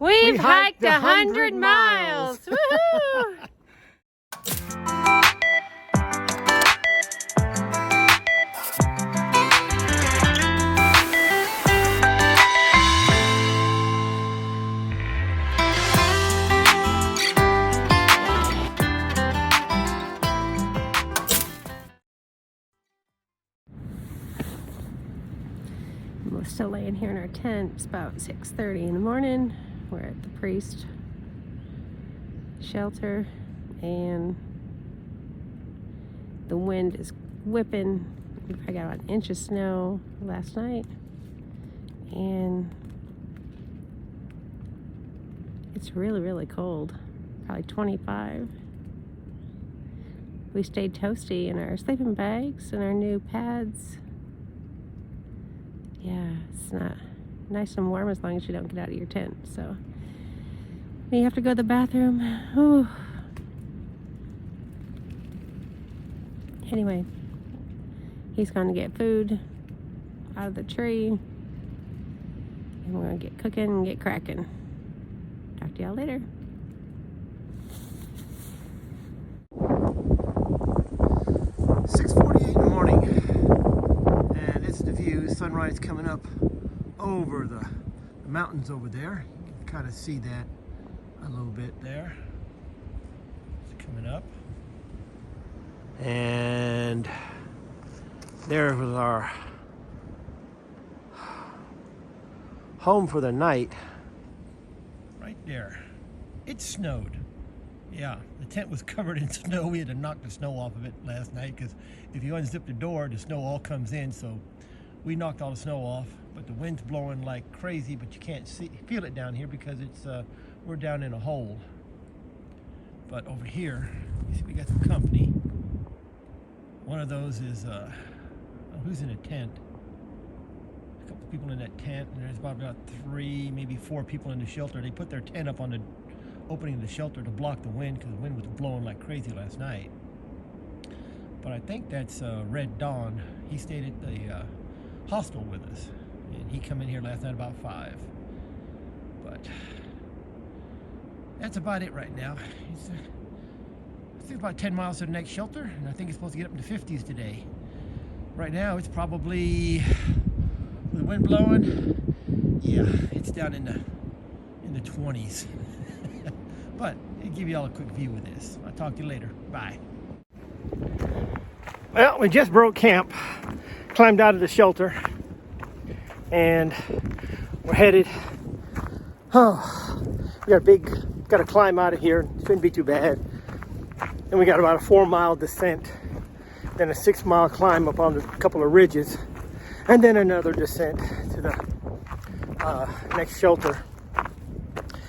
We've hiked 100 miles. Woohoo! We're still laying here in our tent. It's about 6:30 in the morning. We're at the Priest shelter and the wind is whipping. I got about an inch of snow last night and it's really cold, probably 25. We stayed toasty in our sleeping bags and our new pads. Yeah, it's not nice and warm as long as you don't get out of your tent. So when you have to go to the bathroom, ooh. Anyway, he's going to get food out of the tree and we're going to get cooking and get cracking. Talk to y'all later. In the morning, and it's the view. Sunrise coming up over the mountains over there. You can kind of see that a little bit there. It's coming up, and there was our home for the night. Right there. It snowed. Yeah, the tent was covered in snow. We had to knock the snow off of it last night because if you unzip the door, the snow all comes in. So we knocked all the snow off, but the wind's blowing like crazy, but you can't feel it down here because it's we're down in a hole. But over here, you see we got some company. One of those is, who's in a tent? A couple people in that tent, and there's about 3, maybe 4 people in the shelter. They put their tent up on the opening of the shelter to block the wind because the wind was blowing like crazy last night. But I think that's Red Dawn. He stayed at the hostel with us, and he come in here last night about 5. But that's about it right now. It's, I think about 10 miles to the next shelter, and I think it's supposed to get up into 50s today. Right now it's probably, with the wind blowing, yeah, it's down in the 20s. But I'll give you all a quick view of this. I'll talk to you later. Bye. Well, we just broke camp, climbed out of the shelter, and we're headed. Oh, we got to climb out of here. It shouldn't be too bad. And we got about a 4-mile descent, then a 6-mile climb up on a couple of ridges, and then another descent to the next shelter.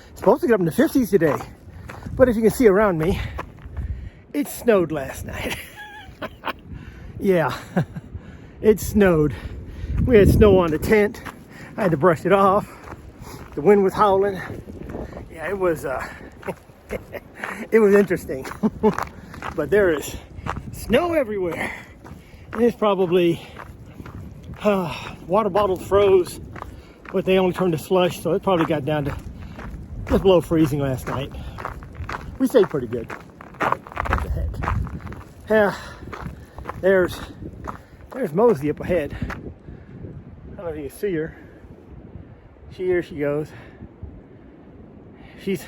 It's supposed to get up in the 50s today. But as you can see around me, it snowed last night. Yeah, it snowed. We had snow on the tent. I had to brush it off. The wind was howling. Yeah, it was it was interesting. But there is snow everywhere. And it's probably water bottles froze, but they only turned to slush, so it probably got down to just below freezing last night. We stayed pretty good. What the heck? Yeah, there's Mosey up ahead. I don't know if you can see her. Here she goes. She's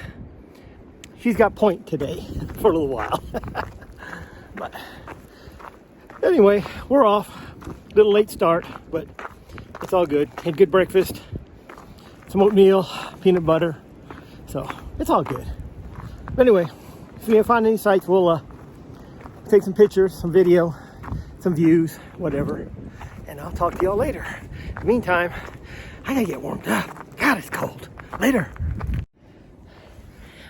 got point today for a little while. But anyway, we're off. A little late start, but it's all good. Had good breakfast. Some oatmeal, peanut butter. So it's all good. But anyway, if we find any sights, we'll take some pictures, some video, some views, whatever. And I'll talk to y'all later. In the meantime, I gotta get warmed up. God, it's cold. Later.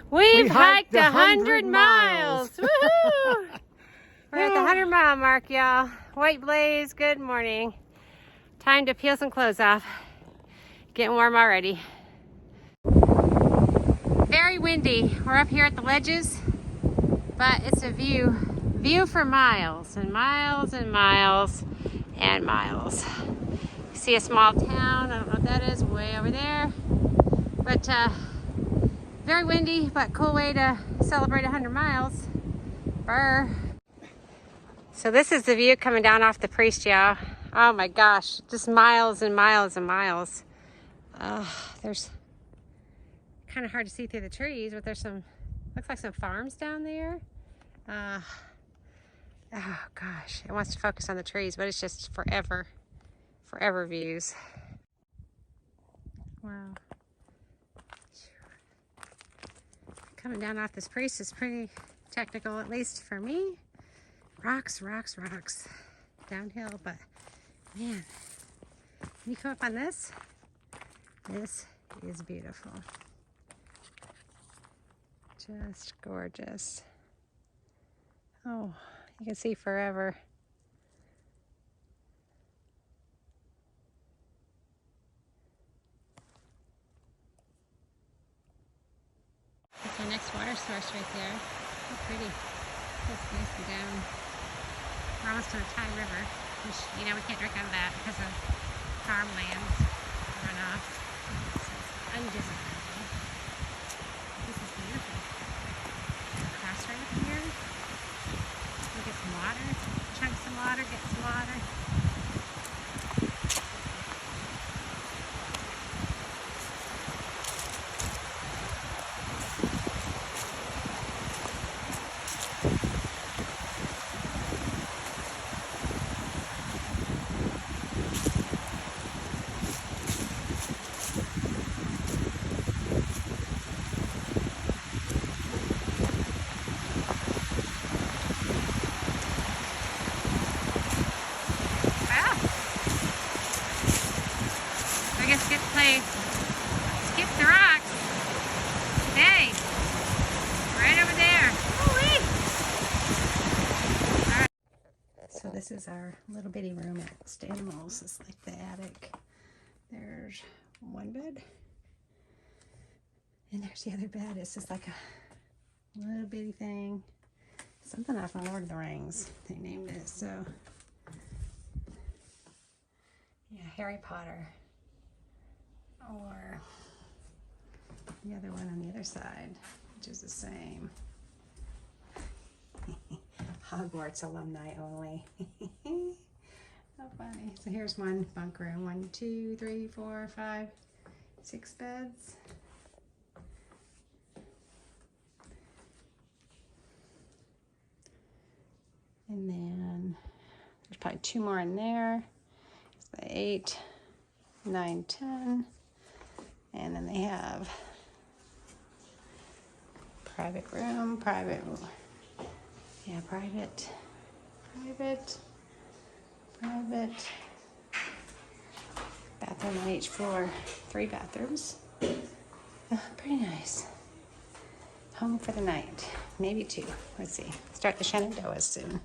We've hiked 100 miles. Woohoo! We're at the 100-mile mark, y'all. White Blaze, good morning. Time to peel some clothes off. Getting warm already. Very windy. We're up here at the ledges, but it's a view for miles and miles and miles and miles. You see a small town, I don't know what that is, way over there. But Very windy, but cool way to celebrate 100 miles. Brr. So this is the view coming down off the Priest, y'all. Oh my gosh, just miles and miles and miles. There's kind of hard to see through the trees, but there's some, looks like some farms down there. Oh gosh, it wants to focus on the trees, but it's just forever views. Wow. Coming down off this Priest is pretty technical, at least for me. Rocks, rocks, rocks. Downhill, but man, when you come up on this is beautiful. Just gorgeous. Oh, you can see forever. That's our next water source right there. How pretty. It's nice and down. We're almost to the Thai River, which, you know, we can't drink out of that because of farmland runoff. So it's undesirable. This is beautiful. Cross right up here. We'll get some water, chunk some water, get some water. I guess get to play skip the rocks. Hey, right over there. All right. So this is our little bitty room at Stanimals. It's like the attic. There's one bed, and there's the other bed. It's just like a little bitty thing. Something off of Lord of the Rings. They named it so. Yeah, Harry Potter. Or the other one on the other side, which is the same. Hogwarts alumni only. So funny. So here's one bunk room. 1, 2, 3, 4, 5, 6 beds. And then there's probably 2 more in there. It's the 8, 9, 10. And then they have private room, private, yeah, private, bathroom on each floor, 3 bathrooms. Pretty nice. Home for the night, maybe 2. Let's see. Start the Shenandoah soon.